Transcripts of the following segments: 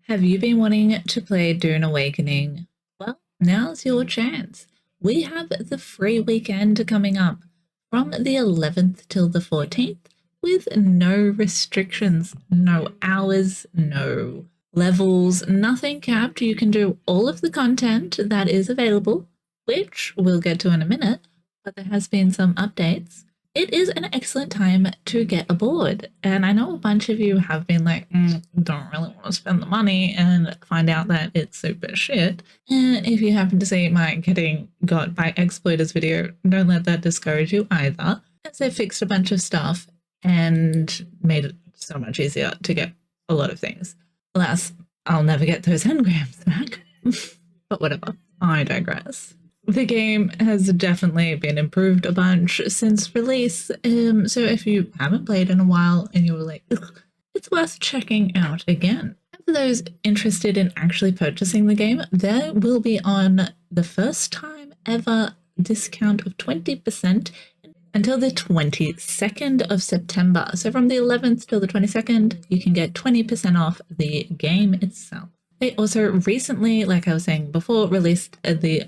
Have you been wanting to play Dune Awakening? Well, now's your chance. We have the free weekend coming up from the 11th till the 14th with no restrictions, no hours, no levels, nothing capped. You can do all of the content that is available, which we'll get to in a minute, but there has been some updates. It is an excellent time to get aboard. And I know a bunch of you have been like, don't really want to spend the money and find out that it's super shit. And if you happen to see my getting got by exploiters video, don't let that discourage you either, as they fixed a bunch of stuff and made it so much easier to get a lot of things. Alas, I'll never get those engrams back. But whatever, I digress. The game has definitely been improved a bunch since release, so if you haven't played in a while and you were like, ugh, it's worth checking out again. And for those interested in actually purchasing the game, there will be on the first time ever discount of 20% until the 22nd of September. So from the 11th till the 22nd, you can get 20% off the game itself. They also recently, like I was saying before, released the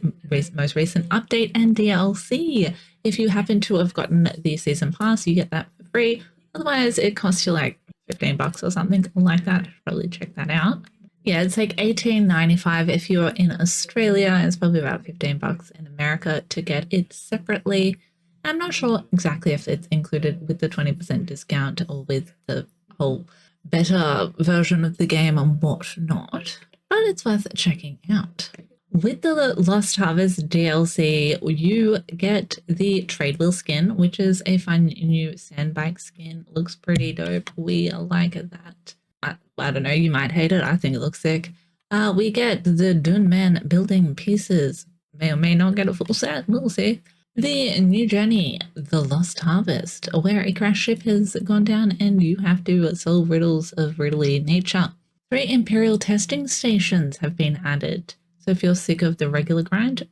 most recent update and DLC. If you happen to have gotten the season pass, you get that for free. Otherwise, it costs you like $15 or something like that. Probably check that out. Yeah, it's like $18.95 if you're in Australia. It's probably about $15 in America to get it separately. I'm not sure exactly if it's included with the 20% discount or with the whole better version of the game and whatnot, but it's worth checking out. With the Lost Harvest DLC, you get the Treadwheel skin, which is a fun new sandbike skin. Looks pretty dope. We like that. I don't know, you might hate it. I think it looks sick. We get the Duneman Building pieces. May or may not get a full set. We'll see. The new journey, The Lost Harvest, where a crash ship has gone down and you have to solve riddles of riddly nature. 3 Imperial Testing Stations have been added. So if you're sick of the regular grind,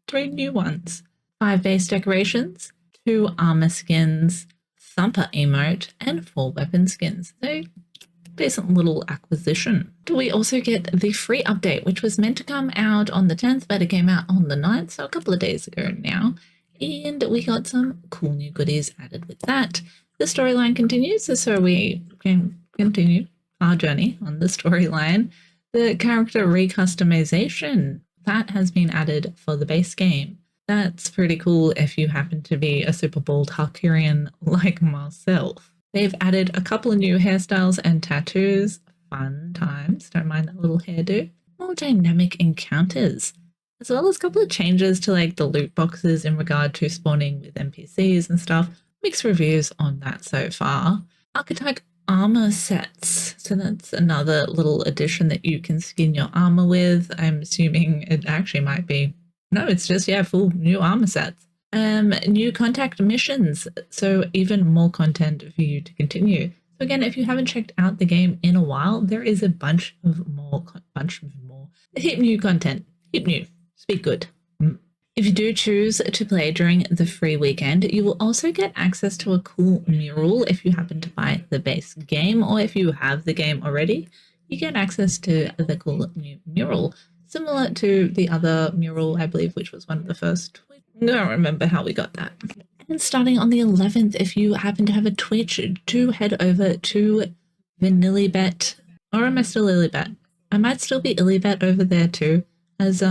3 new ones. 5 base decorations, 2 armor skins, Thumper emote, and 4 weapon skins. So decent little acquisition. We also get the free update, which was meant to come out on the 10th, but it came out on the 9th, so a couple of days ago now. And we got some cool new goodies added with that. The storyline continues, so we can continue our journey on the storyline. The character recustomization, that has been added for the base game. That's pretty cool if you happen to be a super bald Harkurian like myself. They've added a couple of new hairstyles and tattoos. Fun times, don't mind that little hairdo. More dynamic encounters, as well as a couple of changes to like the loot boxes in regard to spawning with NPCs and stuff. Mixed reviews on that so far. Archetype armor sets. So that's another little addition that you can skin your armor with. I'm assuming it actually might be, no, it's just, yeah, full new armor sets. New contact missions. So even more content for you to continue. So again, if you haven't checked out the game in a while, there is a bunch of more, hip new content. Hip new. Speak good. If you do choose to play during the free weekend, you will also get access to a cool mural if you happen to buy the base game, or if you have the game already, you get access to the cool new mural, similar to the other mural, I believe, which was one of the first. I don't remember how we got that. And starting on the 11th, if you happen to have a Twitch, do head over to vanillibet, or am I still ILLIBET? I might still be ILLIBET over there too, as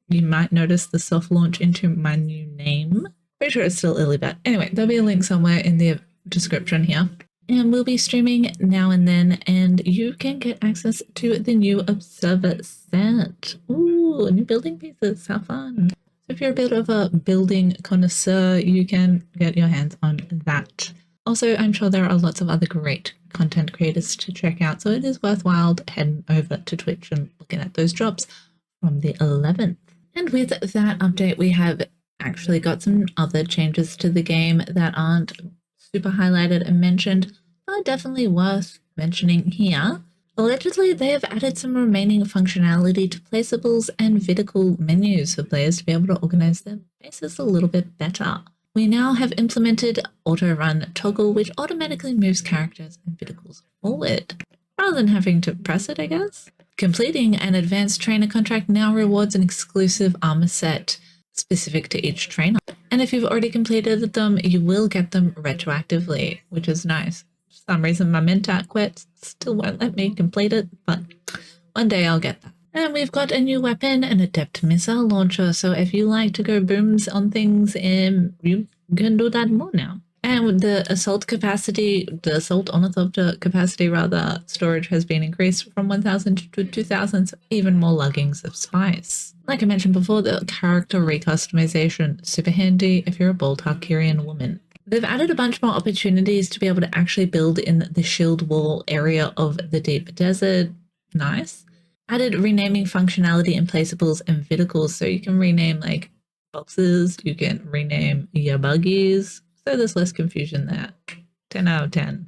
you might notice the soft launch into my new name. Pretty sure it's still ILLIBET. Anyway, there'll be a link somewhere in the description here. And we'll be streaming now and then, and you can get access to the new Observer set. Ooh, new building pieces, how fun. So if you're a bit of a building connoisseur, you can get your hands on that. Also, I'm sure there are lots of other great content creators to check out, so it is worthwhile heading over to Twitch and looking at those drops from the 11th. And with that update, we have actually got some other changes to the game that aren't super highlighted and mentioned, but definitely worth mentioning here. Allegedly, they have added some remaining functionality to placeables and vertical menus for players to be able to organize their bases a little bit better. We now have implemented auto run toggle, which automatically moves characters and verticals forward, rather than having to press it, I guess. Completing an advanced trainer contract now rewards an exclusive armor set specific to each trainer. And if you've already completed them, you will get them retroactively, which is nice. For some reason, my Mentat quest still won't let me complete it, but one day I'll get that. And we've got a new weapon, an adept missile launcher. So if you like to go booms on things, you can do that more now. And with the assault ornithopter capacity storage has been increased from 1,000 to 2,000, so even more luggings of spice. Like I mentioned before, the character recustomization, super handy if you're a bold Tarkirian woman. They've added a bunch more opportunities to be able to actually build in the shield wall area of the deep desert. Nice. Added renaming functionality in placeables and vehicles, so you can rename like boxes, you can rename your buggies. So there's less confusion there. 10 out of 10.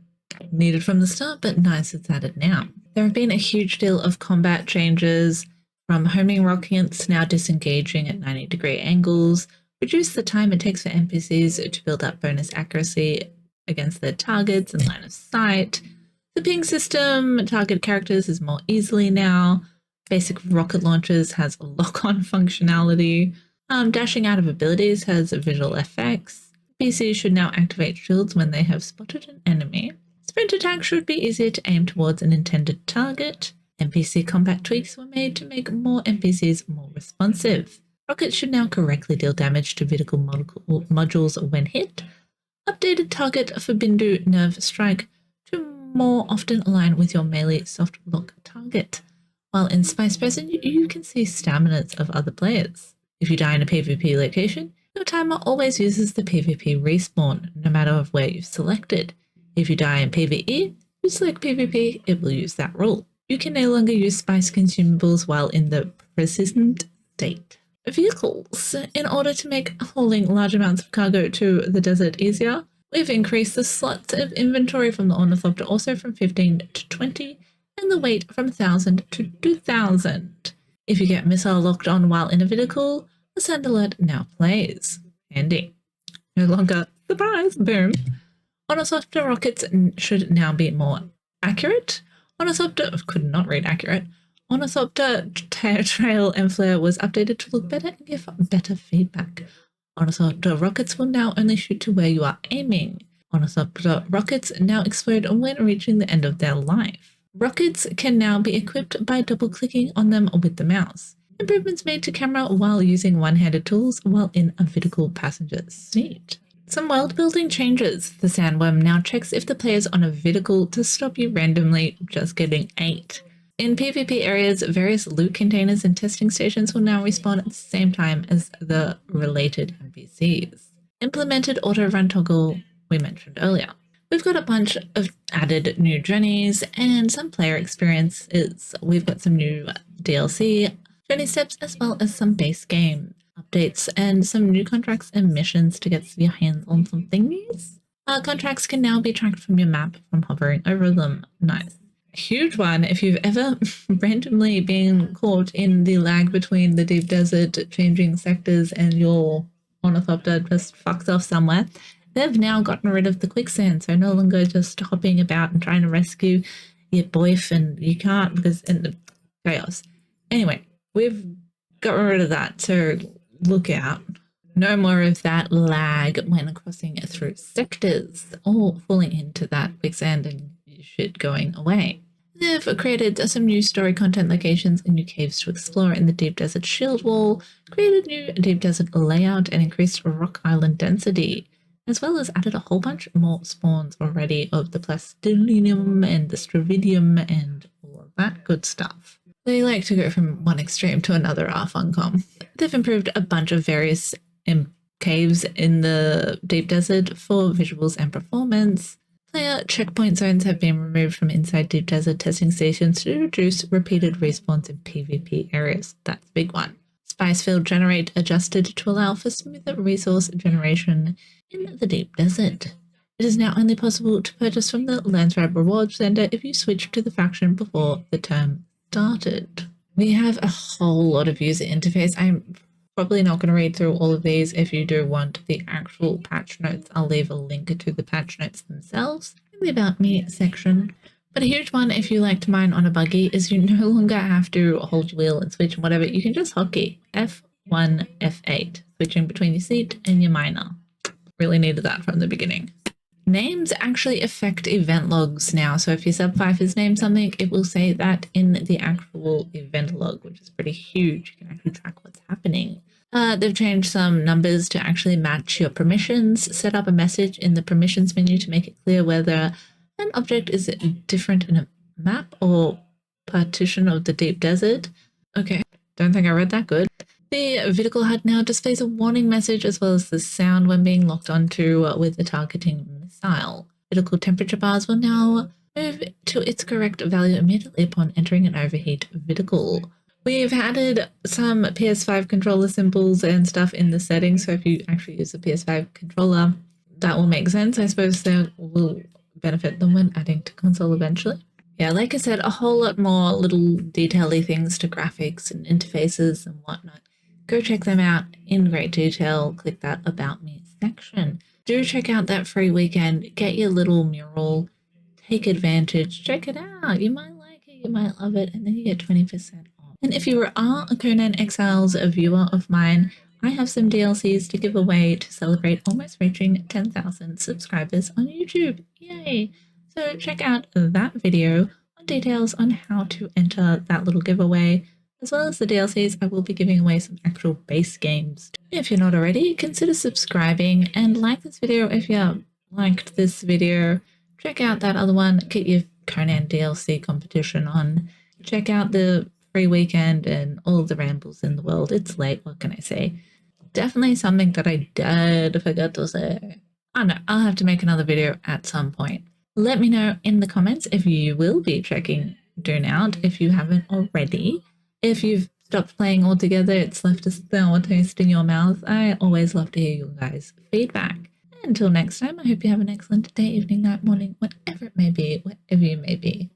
Needed from the start, but nice it's added now. There have been a huge deal of combat changes, from homing rockets now disengaging at 90-degree angles, reduce the time it takes for NPCs to build up bonus accuracy against their targets and line of sight. The ping system target characters is more easily now. Basic rocket launchers has lock-on functionality. Dashing out of abilities has visual effects. PCs should now activate shields when they have spotted an enemy. Sprint attack should be easier to aim towards an intended target. NPC combat tweaks were made to make more NPCs more responsive. Rockets should now correctly deal damage to vehicle modules when hit. Updated target for Bindu Nerve Strike to more often align with your melee soft lock target. While in Spice Present, you can see staminas of other players. If you die in a PvP location, your timer always uses the PvP respawn, no matter where you've selected. If you die in PvE, you select PvP, it will use that rule. You can no longer use spice consumables while in the persistent state. Vehicles. In order to make hauling large amounts of cargo to the desert easier, we've increased the slots of inventory from the ornithopter also from 15 to 20, and the weight from 1,000 to 2,000. If you get missile locked on while in a vehicle, the send alert now plays. Handy. No longer surprise, boom. Ornithopter rockets should now be more accurate. Ornithopter could not read accurate. Ornithopter trail and flare was updated to look better and give better feedback. Ornithopter rockets will now only shoot to where you are aiming. Ornithopter rockets now explode when reaching the end of their life. Rockets can now be equipped by double-clicking on them with the mouse. Improvements made to camera while using one-handed tools while in a vertical passenger seat. Some world-building changes. The sandworm now checks if the player's on a vertical to stop you randomly just getting ate. In PvP areas, various loot containers and testing stations will now respawn at the same time as the related NPCs. Implemented auto-run toggle we mentioned earlier. We've got a bunch of added new journeys and some player experiences. We've got some new DLC, journey steps, as well as some base game updates and some new contracts and missions to get your hands on some thingies. Contracts can now be tracked from your map from hovering over them. Nice. A huge one if you've ever randomly been caught in the lag between the deep desert changing sectors and your ornithopter just fucks off somewhere. They've now gotten rid of the quicksand, so no longer just hopping about and trying to rescue your boyfriend. You can't because in the chaos. Anyway, we've got rid of that, so look out. No more of that lag when crossing through sectors or falling into that quicksand and shit going away. They've created some new story content locations and new caves to explore in the Deep Desert Shield Wall, created new Deep Desert layout and increased rock island density, as well as added a whole bunch more spawns already of the Plastilium and the Stravidium and all of that good stuff. They like to go from one extreme to another, our funcom. They've improved a bunch of various caves in the Deep Desert for visuals and performance. Player checkpoint zones have been removed from inside Deep Desert testing stations to reduce repeated respawns in PvP areas. That's a big one. Spicefield Generate adjusted to allow for smoother resource generation in the Deep Desert. It is now only possible to purchase from the Landsrab Rewards Center if you switch to the faction before the term started. We have a whole lot of user interface. I'm probably not going to read through all of these. If you do want the actual patch notes, I'll leave a link to the patch notes themselves in the About Me section. But a huge one, if you like to mine on a buggy, is you no longer have to hold your wheel and switch and whatever. You can just hotkey F1, F8, switching between your seat and your miner. Really needed that from the beginning. Names actually affect event logs now. So if your sub 5 has named something, it will say that in the actual event log, which is pretty huge. You can actually track what's happening. They've changed some numbers to actually match your permissions, set up a message in the permissions menu to make it clear whether an object is different in a map or partition of the deep desert. Okay, don't think I read that good. The vehicle HUD now displays a warning message as well as the sound when being locked onto with the targeting missile. Vehicle temperature bars will now move to its correct value immediately upon entering an overheat vehicle. We've added some PS5 controller symbols and stuff in the settings, so if you actually use a PS5 controller, that will make sense. I suppose that will benefit them when adding to console eventually. Yeah, like I said, a whole lot more little detail-y things to graphics and interfaces and whatnot. Go check them out in great detail. Click that About Me section. Do check out that free weekend. Get your little mural. Take advantage. Check it out. You might like it. You might love it. And then you get 20% off. And if you are a Conan Exiles viewer of mine, I have some DLCs to give away to celebrate almost reaching 10,000 subscribers on YouTube. Yay! So check out that video on details on how to enter that little giveaway. As well as the DLCs, I will be giving away some actual base games. If you're not already, consider subscribing and like this video if you liked this video. Check out that other one, get your Conan DLC competition on. Check out the free weekend and all the rambles in the world. It's late, what can I say? Definitely something that I did forget to say. I don't know, I'll have to make another video at some point. Let me know in the comments if you will be checking Dune out, if you haven't already. If you've stopped playing altogether, it's left a sour taste in your mouth. I always love to hear you guys' feedback. Until next time, I hope you have an excellent day, evening, night, morning, whatever it may be, wherever you may be.